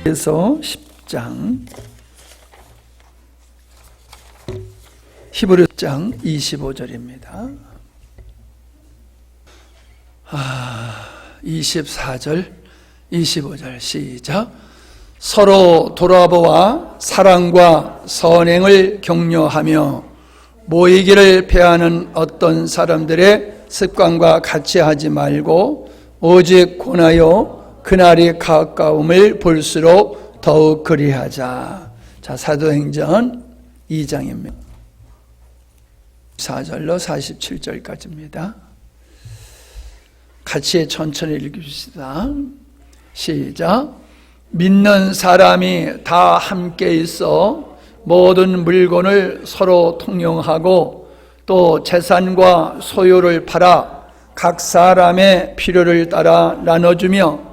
그래서 10장 히브리서 25절입니다. 24절 25절 시작. 서로 돌아보아 사랑과 선행을 격려하며 모이기를 패하는 어떤 사람들의 습관과 같이 하지 말고 오직 권하여 그날이 가까움을 볼수록 더욱 그리하자. 자, 사도행전 2장입니다. 4절로 47절까지입니다. 같이 천천히 읽읍시다. 시작. 믿는 사람이 다 함께 있어 모든 물건을 서로 통용하고 또 재산과 소유를 팔아 각 사람의 필요를 따라 나눠주며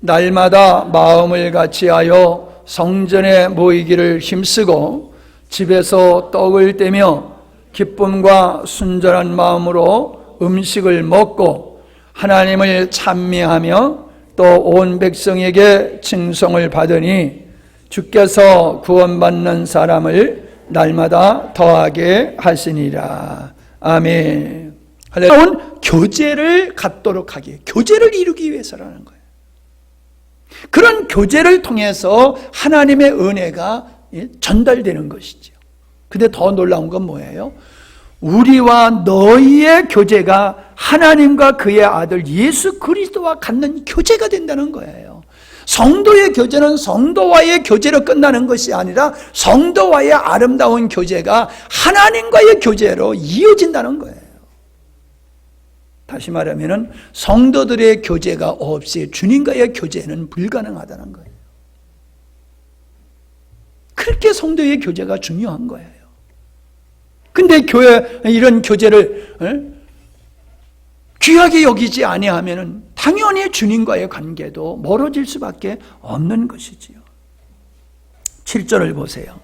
날마다 마음을 같이하여 성전에 모이기를 힘쓰고 집에서 떡을 떼며 기쁨과 순전한 마음으로 음식을 먹고 하나님을 찬미하며 또 온 백성에게 칭송을 받으니 주께서 구원받는 사람을 날마다 더하게 하시니라. 아멘. 할렐루야. 교제를 갖도록 하기, 교제를 이루기 위해서라는 거예요. 그런 교제를 통해서 하나님의 은혜가 전달되는 것이죠. 근데 더 놀라운 건 뭐예요? 우리와 너희의 교제가 하나님과 그의 아들 예수 그리스도와 갖는 교제가 된다는 거예요. 성도의 교제는 성도와의 교제로 끝나는 것이 아니라 성도와의 아름다운 교제가 하나님과의 교제로 이어진다는 거예요. 다시 말하면 성도들의 교제가 없이 주님과의 교제는 불가능하다는 거예요. 그렇게 성도의 교제가 중요한 거예요. 근데 교회 이런 교제를 귀하게 여기지 아니하면 당연히 주님과의 관계도 멀어질 수밖에 없는 것이지요. 7절을 보세요.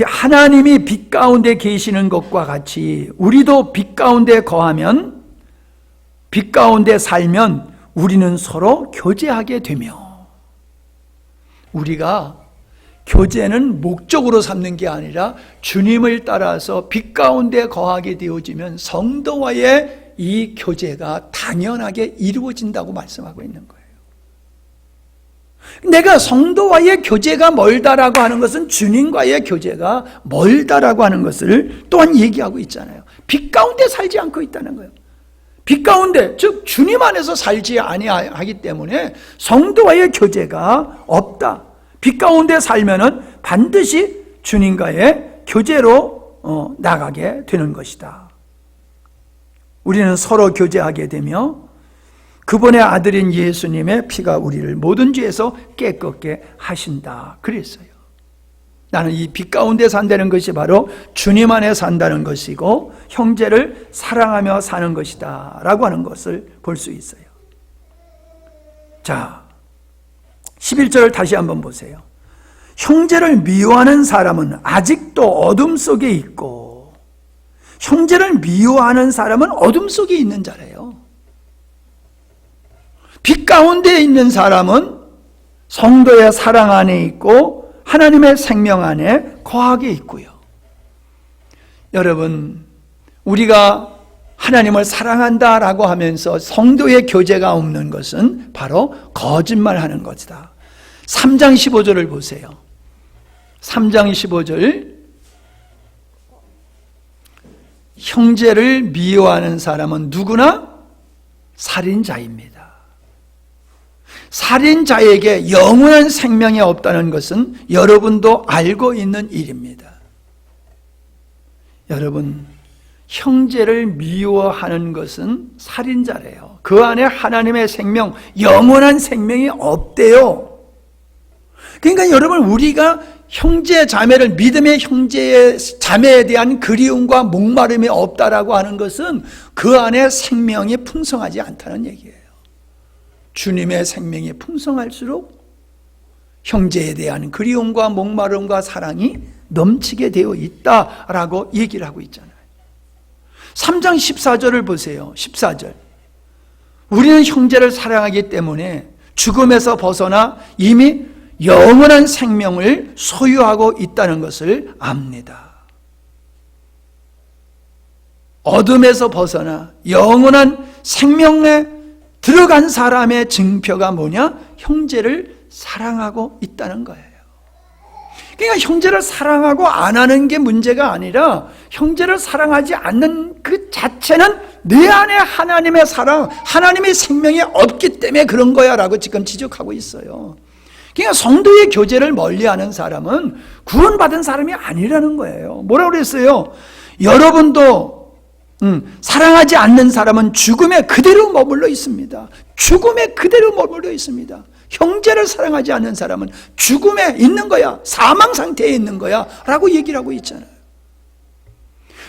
하나님이 빛 가운데 계시는 것과 같이 우리도 빛 가운데 거하면, 빛 가운데 살면 우리는 서로 교제하게 되며, 우리가 교제는 목적으로 삼는 게 아니라 주님을 따라서 빛 가운데 거하게 되어지면 성도와의 이 교제가 당연하게 이루어진다고 말씀하고 있는 거예요. 내가 성도와의 교제가 멀다라고 하는 것은 주님과의 교제가 멀다라고 하는 것을 또한 얘기하고 있잖아요. 빛 가운데 살지 않고 있다는 거예요. 빛 가운데, 즉 주님 안에서 살지 아니하기 때문에 성도와의 교제가 없다. 빛 가운데 살면은 반드시 주님과의 교제로 나가게 되는 것이다. 우리는 서로 교제하게 되며 그분의 아들인 예수님의 피가 우리를 모든 죄에서 깨끗게 하신다. 그랬어요. 나는 이 빛 가운데 산다는 것이 바로 주님 안에 산다는 것이고 형제를 사랑하며 사는 것이다 라고 하는 것을 볼 수 있어요. 자, 11절을 다시 한번 보세요. 형제를 미워하는 사람은 아직도 어둠 속에 있고, 형제를 미워하는 사람은 어둠 속에 있는 자래요. 빛 가운데 있는 사람은 성도의 사랑 안에 있고 하나님의 생명 안에 거하게 있고요. 여러분, 우리가 하나님을 사랑한다라고 하면서 성도의 교제가 없는 것은 바로 거짓말하는 것이다. 3장 15절을 보세요. 3장 15절. 형제를 미워하는 사람은 누구나 살인자입니다. 살인자에게 영원한 생명이 없다는 것은 여러분도 알고 있는 일입니다. 여러분, 형제를 미워하는 것은 살인자래요. 그 안에 하나님의 생명, 영원한 생명이 없대요. 그러니까 여러분, 우리가 형제 자매를, 믿음의 형제의 자매에 대한 그리움과 목마름이 없다라고 하는 것은 그 안에 생명이 풍성하지 않다는 얘기예요. 주님의 생명이 풍성할수록 형제에 대한 그리움과 목마름과 사랑이 넘치게 되어 있다라고 얘기를 하고 있잖아요. 3장 14절을 보세요. 14절. 우리는 형제를 사랑하기 때문에 죽음에서 벗어나 이미 영원한 생명을 소유하고 있다는 것을 압니다. 어둠에서 벗어나 영원한 생명에 들어간 사람의 증표가 뭐냐? 형제를 사랑하고 있다는 거예요. 그러니까 형제를 사랑하고 안 하는 게 문제가 아니라 형제를 사랑하지 않는 그 자체는 내 안에 하나님의 사랑, 하나님의 생명이 없기 때문에 그런 거야 라고 지금 지적하고 있어요. 그러니까 성도의 교제를 멀리하는 사람은 구원받은 사람이 아니라는 거예요. 뭐라고 그랬어요? 여러분도 사랑하지 않는 사람은 죽음에 그대로 머물러 있습니다. 죽음에 그대로 머물러 있습니다. 형제를 사랑하지 않는 사람은 죽음에 있는 거야. 사망 상태에 있는 거야 라고 얘기를 하고 있잖아요.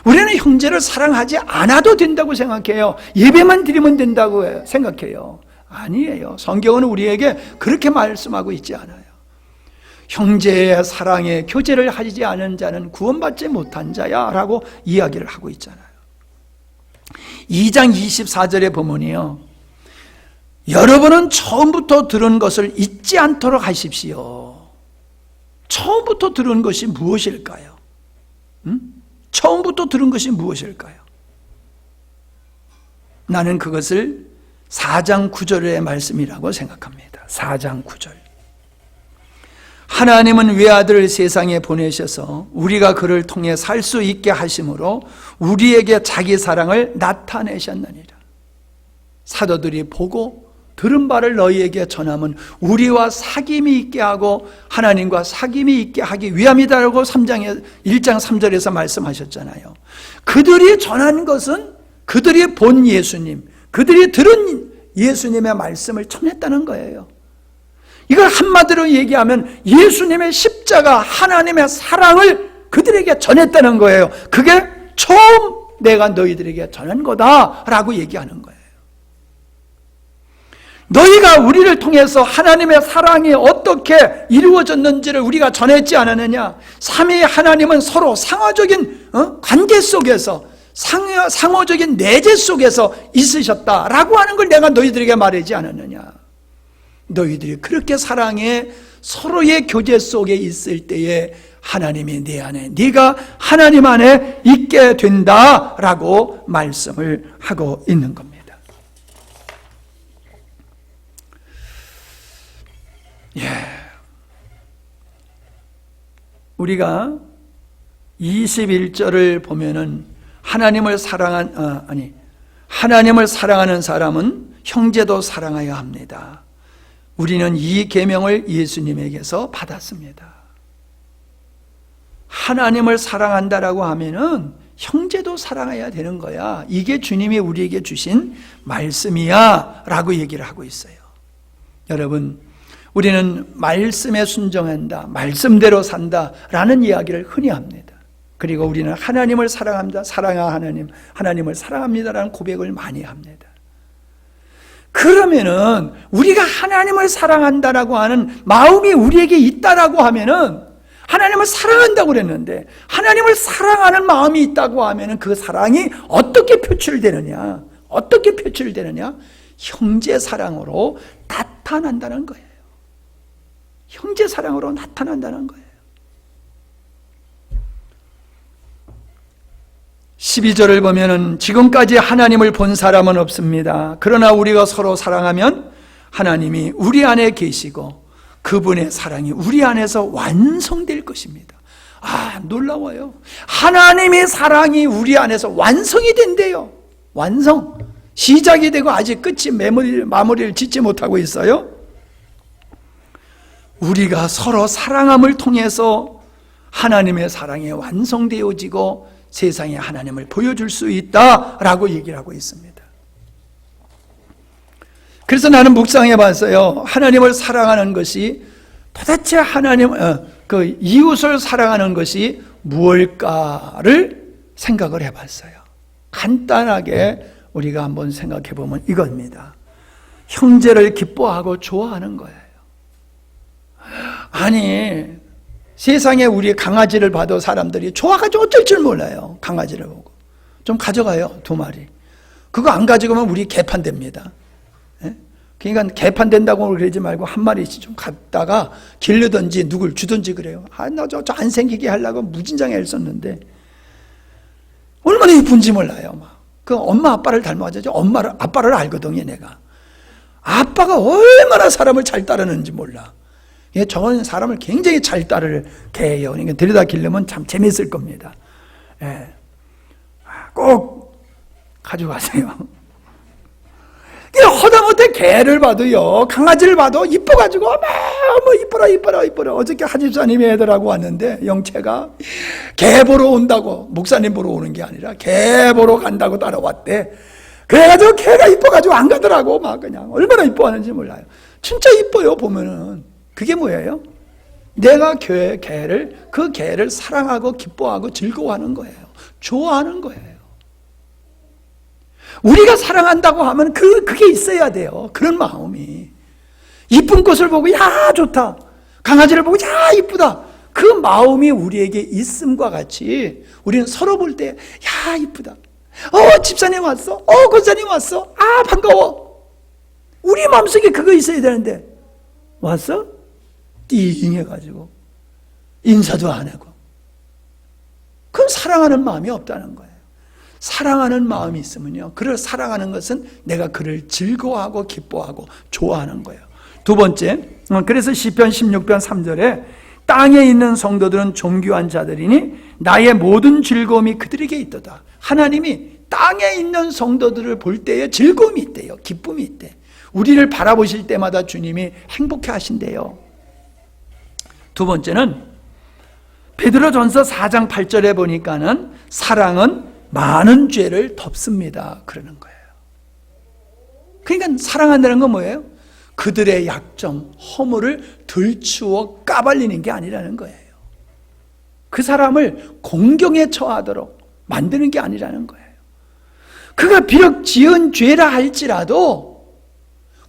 우리는 형제를 사랑하지 않아도 된다고 생각해요. 예배만 드리면 된다고 생각해요. 아니에요. 성경은 우리에게 그렇게 말씀하고 있지 않아요. 형제의 사랑에 교제를 하지 않은 자는 구원받지 못한 자야 라고 이야기를 하고 있잖아요. 2장 24절에 보면요, 여러분은 처음부터 들은 것을 잊지 않도록 하십시오. 처음부터 들은 것이 무엇일까요? 처음부터 들은 것이 무엇일까요? 나는 그것을 4장 9절의 말씀이라고 생각합니다. 4장 9절. 하나님은 외아들을 세상에 보내셔서 우리가 그를 통해 살 수 있게 하심으로 우리에게 자기 사랑을 나타내셨느니라. 사도들이 보고 들은 바를 너희에게 전함은 우리와 사귐이 있게 하고 하나님과 사귐이 있게 하기 위함이다라고 1장 3절에서 말씀하셨잖아요. 그들이 전한 것은 그들이 본 예수님, 그들이 들은 예수님의 말씀을 전했다는 거예요. 이걸 한마디로 얘기하면 예수님의 십자가, 하나님의 사랑을 그들에게 전했다는 거예요. 그게 처음 내가 너희들에게 전한 거다라고 얘기하는 거예요. 너희가 우리를 통해서 하나님의 사랑이 어떻게 이루어졌는지를 우리가 전했지 않았느냐? 삼위 하나님은 서로 상호적인 관계 속에서, 상호적인 내재 속에서 있으셨다라고 하는 걸 내가 너희들에게 말하지 않았느냐? 너희들이 그렇게 사랑해 서로의 교제 속에 있을 때에 하나님이 내 안에, 네가 하나님 안에 있게 된다라고 말씀을 하고 있는 겁니다. 우리가 21절을 보면은 하나님을 사랑하는 사람은 형제도 사랑하여야 합니다. 우리는 이 계명을 예수님에게서 받았습니다. 하나님을 사랑한다라고 하면은 형제도 사랑해야 되는 거야. 이게 주님이 우리에게 주신 말씀이야 라고 얘기를 하고 있어요. 여러분, 우리는 말씀에 순종한다, 말씀대로 산다 라는 이야기를 흔히 합니다. 그리고 우리는 하나님을 사랑합니다, 하나님을 사랑합니다라는 고백을 많이 합니다. 그러면은 우리가 하나님을 사랑한다라고 하는 마음이 우리에게 있다라고 하면은, 하나님을 사랑한다고 그랬는데 하나님을 사랑하는 마음이 있다고 하면은 그 사랑이 어떻게 표출되느냐? 어떻게 표출되느냐? 형제 사랑으로 나타난다는 거예요. 형제 사랑으로 나타난다는 거예요. 12절을 보면은 지금까지 하나님을 본 사람은 없습니다. 그러나 우리가 서로 사랑하면 하나님이 우리 안에 계시고 그분의 사랑이 우리 안에서 완성될 것입니다. 놀라워요. 하나님의 사랑이 우리 안에서 완성이 된대요. 완성. 시작이 되고 아직 끝이 마무리를 짓지 못하고 있어요. 우리가 서로 사랑함을 통해서 하나님의 사랑이 완성되어지고 세상에 하나님을 보여줄 수 있다라고 얘기를 하고 있습니다. 그래서 나는 묵상해 봤어요. 하나님을 사랑하는 것이 도대체 그 이웃을 사랑하는 것이 무엇일까를 생각을 해 봤어요. 간단하게 우리가 한번 생각해 보면 이겁니다. 형제를 기뻐하고 좋아하는 거예요. 아니, 세상에 우리 강아지를 봐도 사람들이 좋아가지고 어쩔 줄 몰라요. 강아지를 보고 좀 가져가요, 2마리. 그거 안 가져가면 우리 개판됩니다. 그러니까 개판된다고 그러지 말고 한 마리씩 좀 갖다가 기르든지 누굴 주든지 그래요. 나 저 안 생기게 하려고 무진장에 애썼는데 얼마나 이쁜지 몰라요. 막. 그 엄마 아빠를 닮아가지고 아빠를 알거든요, 내가. 아빠가 얼마나 사람을 잘 따르는지 몰라. 저건 사람을 굉장히 잘 따를 개예요. 그러니까 데려다 기르면 참 재밌을 겁니다. 예. 꼭 가져가세요. 허다못해 개를 봐도요, 강아지를 봐도 이뻐가지고 어머 이뻐라. 어저께 하집사님이 애들하고 왔는데 영채가 개 보러 온다고, 목사님 보러 오는 게 아니라 개 보러 간다고 따라왔대. 그래가지고 개가 이뻐가지고 안 가더라고. 막 그냥 얼마나 이뻐하는지 몰라요. 진짜 이뻐요. 보면은 그게 뭐예요? 내가 그 개를 사랑하고 기뻐하고 즐거워하는 거예요. 좋아하는 거예요. 우리가 사랑한다고 하면 그게 있어야 돼요. 그런 마음이. 이쁜 꽃을 보고 야 좋다, 강아지를 보고 야 이쁘다, 그 마음이 우리에게 있음과 같이 우리는 서로 볼 때 야 이쁘다, 집사님 왔어, 권사님 왔어, 아 반가워. 우리 마음속에 그거 있어야 되는데 왔어? 띵 해가지고 인사도 안 하고, 그건 사랑하는 마음이 없다는 거예요. 사랑하는 마음이 있으면요, 그를 사랑하는 것은 내가 그를 즐거워하고 기뻐하고 좋아하는 거예요. 두 번째, 그래서 시편 16편 3절에 땅에 있는 성도들은 존귀한 자들이니 나의 모든 즐거움이 그들에게 있도다. 하나님이 땅에 있는 성도들을 볼 때에 즐거움이 있대요. 기쁨이 있대. 우리를 바라보실 때마다 주님이 행복해 하신대요. 두 번째는 베드로전서 4장 8절에 보니까는 사랑은 많은 죄를 덮습니다, 그러는 거예요. 그러니까 사랑한다는 건 뭐예요? 그들의 약점, 허물을 들추어 까발리는 게 아니라는 거예요. 그 사람을 공경에 처하도록 만드는 게 아니라는 거예요. 그가 비록 지은 죄라 할지라도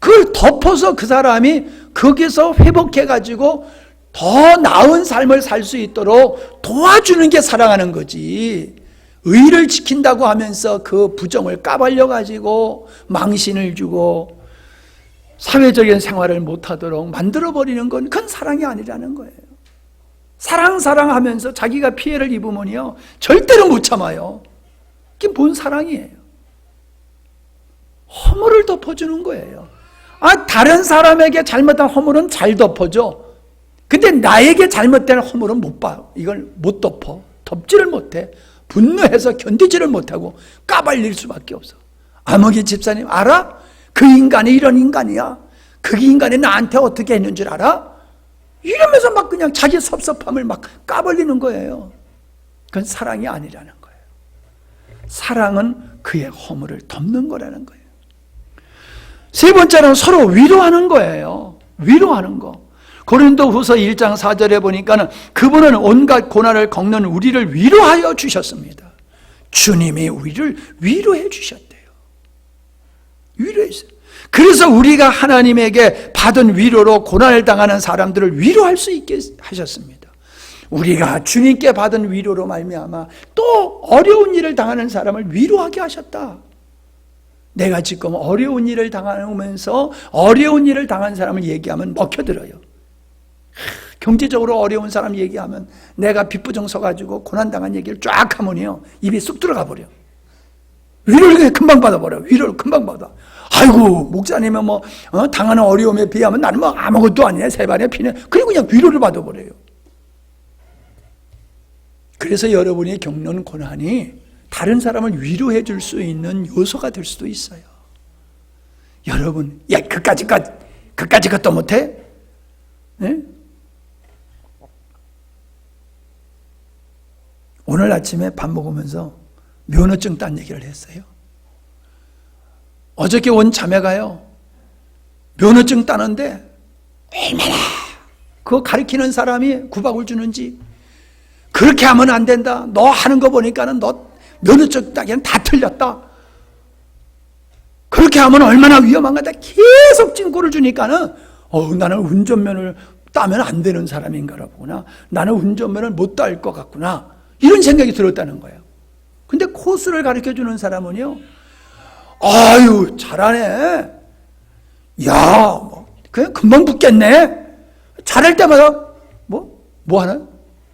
그걸 덮어서 그 사람이 거기서 회복해가지고 더 나은 삶을 살 수 있도록 도와주는 게 사랑하는 거지. 의를 지킨다고 하면서 그 부정을 까발려가지고 망신을 주고 사회적인 생활을 못하도록 만들어버리는 건 그건 사랑이 아니라는 거예요. 사랑하면서 자기가 피해를 입으면요 절대로 못 참아요. 그게 뭔 사랑이에요? 허물을 덮어주는 거예요. 다른 사람에게 잘못한 허물은 잘 덮어줘. 근데 나에게 잘못된 허물은 못 봐. 이걸 못 덮어. 덮지를 못해. 분노해서 견디지를 못하고 까발릴 수밖에 없어. 아무개 집사님 알아? 그 인간이 이런 인간이야. 그 인간이 나한테 어떻게 했는 줄 알아? 이러면서 막 그냥 자기 섭섭함을 막 까발리는 거예요. 그건 사랑이 아니라는 거예요. 사랑은 그의 허물을 덮는 거라는 거예요. 세 번째는 서로 위로하는 거예요. 위로하는 거. 고린도후서 1장 4절에 보니까는 그분은 온갖 고난을 겪는 우리를 위로하여 주셨습니다. 주님이 우리를 위로해 주셨대요. 위로했어요. 그래서 우리가 하나님에게 받은 위로로 고난을 당하는 사람들을 위로할 수 있게 하셨습니다. 우리가 주님께 받은 위로로 말미암아 또 어려운 일을 당하는 사람을 위로하게 하셨다. 내가 지금 어려운 일을 당하면서 어려운 일을 당한 사람을 얘기하면 먹혀들어요. 경제적으로 어려운 사람 얘기하면 내가 빚부정 서가지고 고난당한 얘기를 쫙 하면요 입이 쑥 들어가 버려. 위로를 금방 받아버려. 위로를 금방 받아. 아이고 목사님은 당하는 어려움에 비하면 나는 아무것도 아니네, 세 발의 피네. 그리고 그냥 위로를 받아버려요. 그래서 여러분이 겪는 고난이 다른 사람을 위로해 줄 수 있는 요소가 될 수도 있어요. 여러분, 야 그까짓 것도 못해? 네? 오늘 아침에 밥 먹으면서 면허증 딴 얘기를 했어요. 어저께 온 자매가요 면허증 따는데 얼마나 그거 가르치는 사람이 구박을 주는지, 그렇게 하면 안 된다, 너 하는 거 보니까는 너 면허증 따기엔 다 틀렸다, 그렇게 하면 얼마나 위험한 거다 계속 찡꼬를 주니까는 나는 운전면을 따면 안 되는 사람인가 보구나, 나는 운전면을 못 딸 것 같구나, 이런 생각이 들었다는 거예요. 근데 코스를 가르쳐 주는 사람은요 아유 잘하네, 야, 그냥 금방 붙겠네. 잘할 때마다 뭐 하나?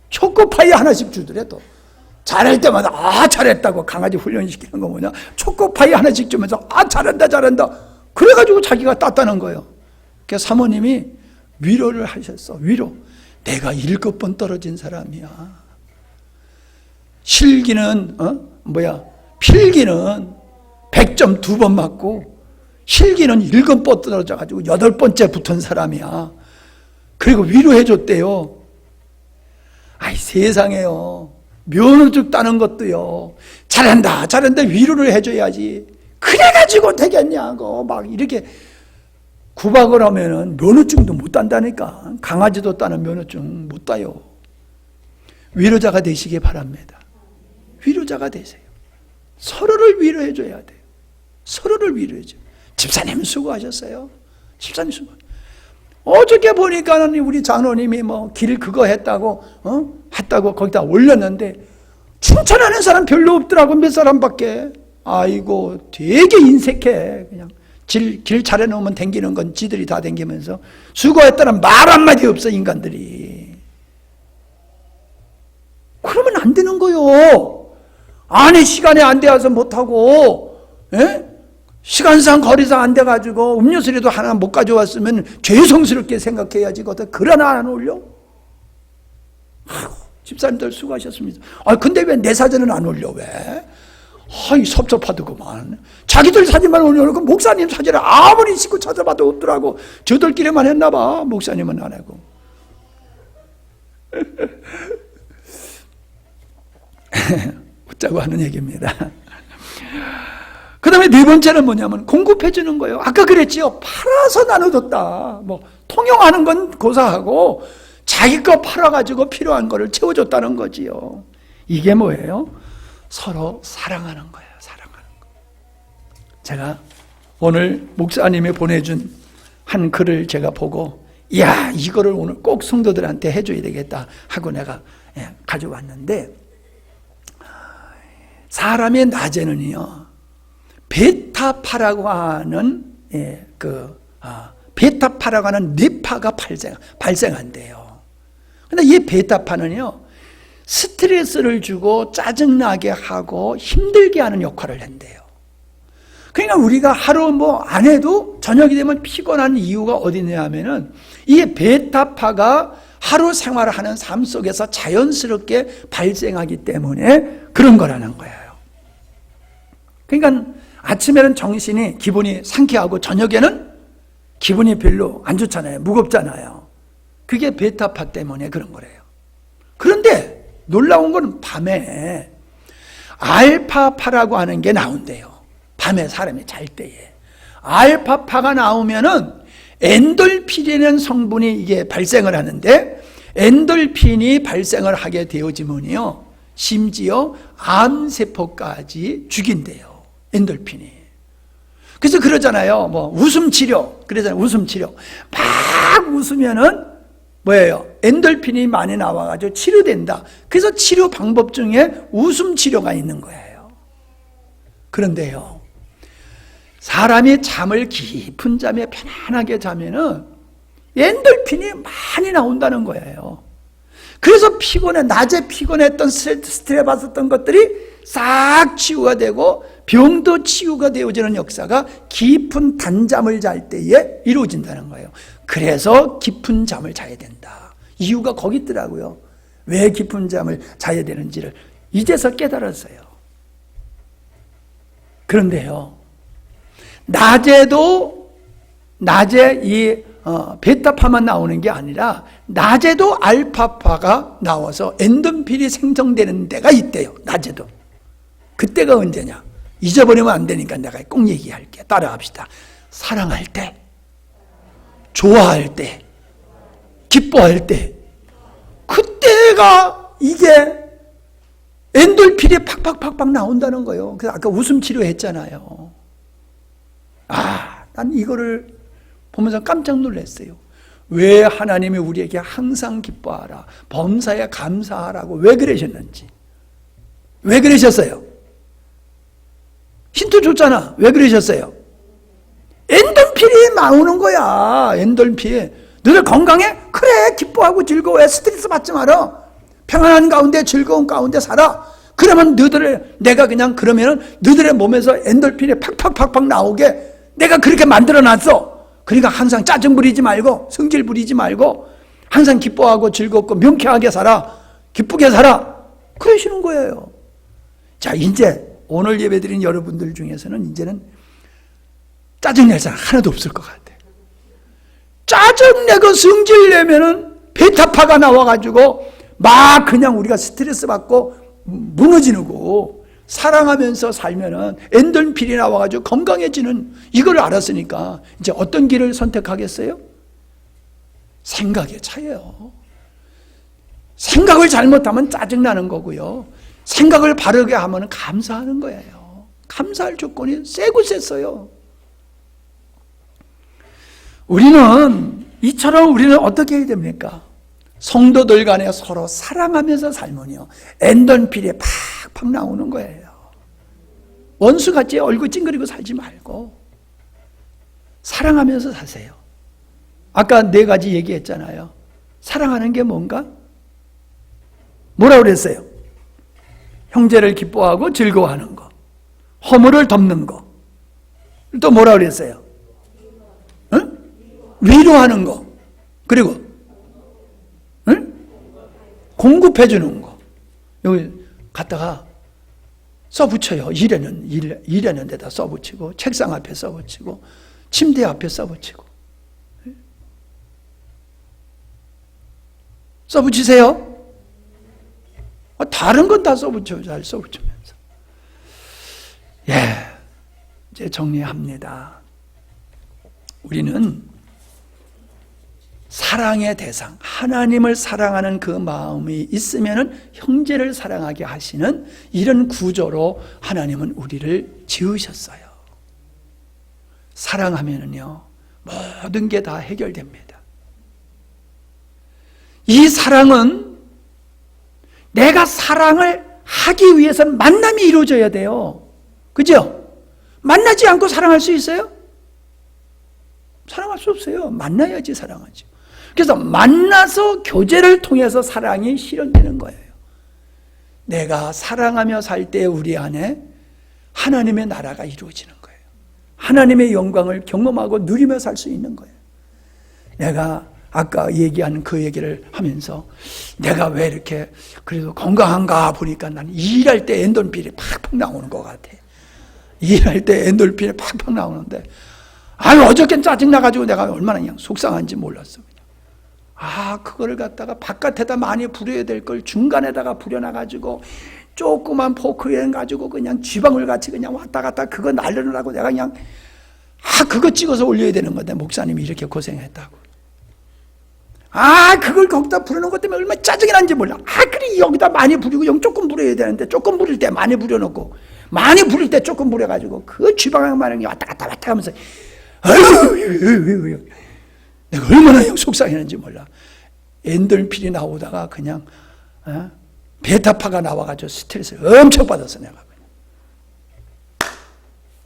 초코파이 하나씩 주더래. 또 잘할 때마다 잘했다고. 강아지 훈련시키는 거 뭐냐? 초코파이 하나씩 주면서 잘한다. 그래가지고 자기가 땄다는 거예요. 그래서 사모님이 위로를 하셨어. 위로. 내가 7번 떨어진 사람이야. 필기는 100점 2번 맞고 실기는 7번 떨어져가지고 8번째 붙은 사람이야. 그리고 위로해 줬대요. 세상에요. 면허증 따는 것도요. 잘한다 위로를 해줘야지. 그래가지고 되겠냐고 막 이렇게 구박을 하면은 면허증도 못 딴다니까. 강아지도 따는 면허증 못 따요. 위로자가 되시기 바랍니다. 위로자가 되세요. 서로를 위로해 줘야 돼요. 서로를 위로해 줘요. 집사님 수고하셨어요. 집사님 수고. 어저께 보니까 우리 장로님이 길 그거 했다고 거기다 올렸는데 칭찬하는 사람 별로 없더라고. 몇 사람밖에. 아이고 되게 인색해. 그냥 길 차려놓으면 댕기는 건 지들이 다 댕기면서 수고했다는 말 한마디 없어. 인간들이. 그러면 안 되는 거요. 아니 시간에 안 돼서 못하고 시간상 거리상 안 돼가지고 음료수라도 하나 못 가져왔으면 죄송스럽게 생각해야지. 그러나 안 올려? 집사님들 수고하셨습니다. 근데 왜 내 사진은 안 올려? 왜? 섭섭하더구만. 자기들 사진만 올려놓고 목사님 사진을 아무리 씻고 찾아봐도 없더라고. 저들끼리만 했나봐. 목사님은 안 하고. 웃자고 하는 얘기입니다. 그 다음에 4번째는 뭐냐면 공급해 주는 거예요. 아까 그랬지요. 팔아서 나눠줬다. 통용하는 건 고사하고 자기 거 팔아가지고 필요한 거를 채워줬다는 거지요. 이게 뭐예요? 서로 사랑하는 거예요. 사랑하는 거. 제가 오늘 목사님이 보내준 한 글을 제가 보고 이거를 오늘 꼭 성도들한테 해줘야 되겠다 하고 내가 가져왔는데, 사람의 낮에는요 베타파라고 하는 베타파라고 하는 뇌파가 발생한대요. 근데 이 베타파는요 스트레스를 주고 짜증나게 하고 힘들게 하는 역할을 한대요. 그러니까 우리가 하루 안 해도 저녁이 되면 피곤한 이유가 어디 있냐 하면은 이 베타파가 하루 생활을 하는 삶 속에서 자연스럽게 발생하기 때문에 그런 거라는 거예요. 그러니까 아침에는 정신이 기분이 상쾌하고 저녁에는 기분이 별로 안 좋잖아요. 무겁잖아요. 그게 베타파 때문에 그런 거래요. 그런데 놀라운 건 밤에 알파파라고 하는 게 나온대요. 밤에 사람이 잘 때에 알파파가 나오면은 엔돌핀이라는 성분이 이게 발생을 하는데, 엔돌핀이 발생을 하게 되어지면요 심지어 암세포까지 죽인대요. 엔돌핀이. 그래서 그러잖아요. 웃음 치료. 그러잖아요. 웃음 치료. 막 웃으면은 뭐예요? 엔돌핀이 많이 나와가지고 치료된다. 그래서 치료 방법 중에 웃음 치료가 있는 거예요. 그런데요, 사람이 잠을 깊은 잠에 편안하게 자면은 엔돌핀이 많이 나온다는 거예요. 그래서 낮에 피곤했던 스트레스 받았던 것들이 싹 치유가 되고 병도 치유가 되어지는 역사가 깊은 단잠을 잘 때에 이루어진다는 거예요. 그래서 깊은 잠을 자야 된다. 이유가 거기 있더라고요. 왜 깊은 잠을 자야 되는지를 이제서 깨달았어요. 그런데요, 낮에 이 베타파만 나오는 게 아니라 낮에도 알파파가 나와서 엔돌핀이 생성되는 데가 있대요. 낮에도. 그때가 언제냐? 잊어버리면 안 되니까 내가 꼭 얘기할게. 따라합시다. 사랑할 때, 좋아할 때, 기뻐할 때, 그때가 이게 엔돌핀이 팍팍팍팍 나온다는 거예요. 그래서 아까 웃음 치료했잖아요. 난 이거를 보면서 깜짝 놀랐어요. 왜 하나님이 우리에게 항상 기뻐하라, 범사에 감사하라고 왜 그러셨는지. 왜 그러셨어요? 힌트 줬잖아. 왜 그러셨어요? 엔돌핀이 나오는 거야. 엔돌핀. 너들 건강해? 그래, 기뻐하고 즐거워해. 스트레스 받지 마라. 평안한 가운데 즐거운 가운데 살아. 그러면 내가 그냥 그러면은 너들의 몸에서 엔돌핀이 팍팍팍팍 나오게 내가 그렇게 만들어놨어. 그러니까 항상 짜증 부리지 말고 성질 부리지 말고 항상 기뻐하고 즐겁고 명쾌하게 살아. 기쁘게 살아. 그러시는 거예요. 자, 이제 오늘 예배드린 여러분들 중에서는 이제는 짜증낼 사람 하나도 없을 것 같아. 짜증내고 성질내면은 베타파가 나와가지고 막 그냥 우리가 스트레스 받고 무너지는 거. 사랑하면서 살면은 엔돌핀이 나와가지고 건강해지는 이걸 알았으니까 이제 어떤 길을 선택하겠어요? 생각의 차이예요. 생각을 잘못하면 짜증나는 거고요. 생각을 바르게 하면 감사하는 거예요. 감사할 조건이 세고 셌어요. 이처럼 우리는 어떻게 해야 됩니까? 성도들 간에 서로 사랑하면서 살면요, 엔돌핀이 팍팍 나오는 거예요. 원수같이 얼굴 찡그리고 살지 말고 사랑하면서 사세요. 아까 4가지 얘기했잖아요. 사랑하는 게 뭔가? 뭐라고 그랬어요? 형제를 기뻐하고 즐거워하는 거, 허물을 덮는 거, 또 뭐라고 그랬어요? 응? 위로하는 거, 그리고 응? 공급해 주는 거. 여기 갖다가 써붙여요. 일하는 데다 써붙이고, 책상 앞에 써붙이고, 침대 앞에 써붙이고. 써붙이세요. 다른 건 다 써붙여요. 잘 써붙이면서. 이제 정리합니다. 우리는 사랑의 대상, 하나님을 사랑하는 그 마음이 있으면은 형제를 사랑하게 하시는 이런 구조로 하나님은 우리를 지으셨어요. 사랑하면은요, 모든 게 다 해결됩니다. 이 사랑은 내가 사랑을 하기 위해서는 만남이 이루어져야 돼요. 그죠? 만나지 않고 사랑할 수 있어요? 사랑할 수 없어요. 만나야지 사랑하죠. 그래서 만나서 교제를 통해서 사랑이 실현되는 거예요. 내가 사랑하며 살 때 우리 안에 하나님의 나라가 이루어지는 거예요. 하나님의 영광을 경험하고 누리며 살 수 있는 거예요. 내가 아까 얘기한 그 얘기를 하면서 내가 왜 이렇게 그래도 건강한가 보니까 나는 일할 때 엔돌핀이 팍팍 나오는 것 같아. 일할 때 엔돌핀이 팍팍 나오는데 어저께는 짜증나가지고 내가 얼마나 그냥 속상한지 몰랐어. 그거를 갖다가 바깥에다 많이 부려야 될 걸 중간에다가 부려놔가지고 조그만 포크에 가지고 그냥 쥐방울 같이 그냥 왔다 갔다 그거 날려놓으라고 내가 그냥 그거 찍어서 올려야 되는 건데 목사님이 이렇게 고생했다고. 그걸 거기다 부려놓은 것 때문에 얼마나 짜증이 난지 몰라. 그래 여기다 많이 부리고 조금 부려야 되는데 조금 부릴 때 많이 부려놓고 많이 부릴 때 조금 부려가지고 그 쥐방울만 왔다 갔다 하면서 내가 얼마나 속상했는지 몰라. 엔돌핀이 나오다가 그냥 베타파가 나와가지고 스트레스를 엄청 받았어 내가.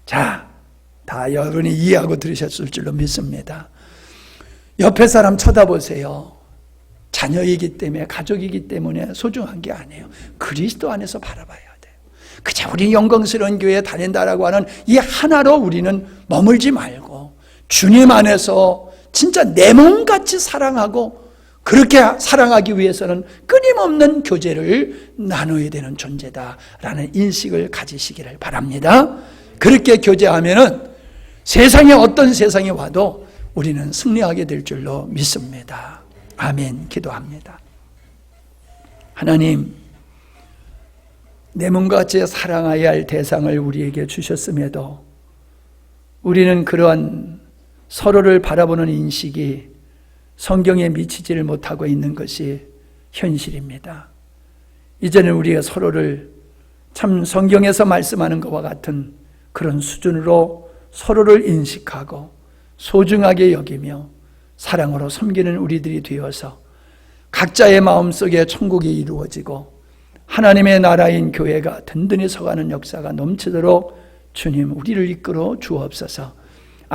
자, 다 여러분이 이해하고 들으셨을 줄로 믿습니다. 옆에 사람 쳐다보세요. 자녀이기 때문에 가족이기 때문에 소중한 게 아니에요. 그리스도 안에서 바라봐야 돼요. 그저 우리 영광스러운 교회에 다닌다라고 하는 이 하나로 우리는 머물지 말고 주님 안에서 진짜 내 몸같이 사랑하고 그렇게 사랑하기 위해서는 끊임없는 교제를 나눠야 되는 존재다라는 인식을 가지시기를 바랍니다. 그렇게 교제하면은 세상에 어떤 세상이 와도 우리는 승리하게 될 줄로 믿습니다. 아멘. 기도합니다. 하나님, 내 몸과 같이 사랑해야 할 대상을 우리에게 주셨음에도 우리는 그러한 서로를 바라보는 인식이 성경에 미치지를 못하고 있는 것이 현실입니다. 이제는 우리가 서로를 참 성경에서 말씀하는 것과 같은 그런 수준으로 서로를 인식하고 소중하게 여기며 사랑으로 섬기는 우리들이 되어서 각자의 마음속에 천국이 이루어지고 하나님의 나라인 교회가 든든히 서가는 역사가 넘치도록 주님 우리를 이끌어 주옵소서.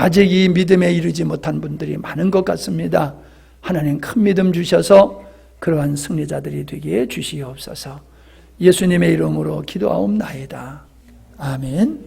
아직 이 믿음에 이르지 못한 분들이 많은 것 같습니다. 하나님 큰 믿음 주셔서 그러한 승리자들이 되게 주시옵소서. 예수님의 이름으로 기도하옵나이다. 아멘.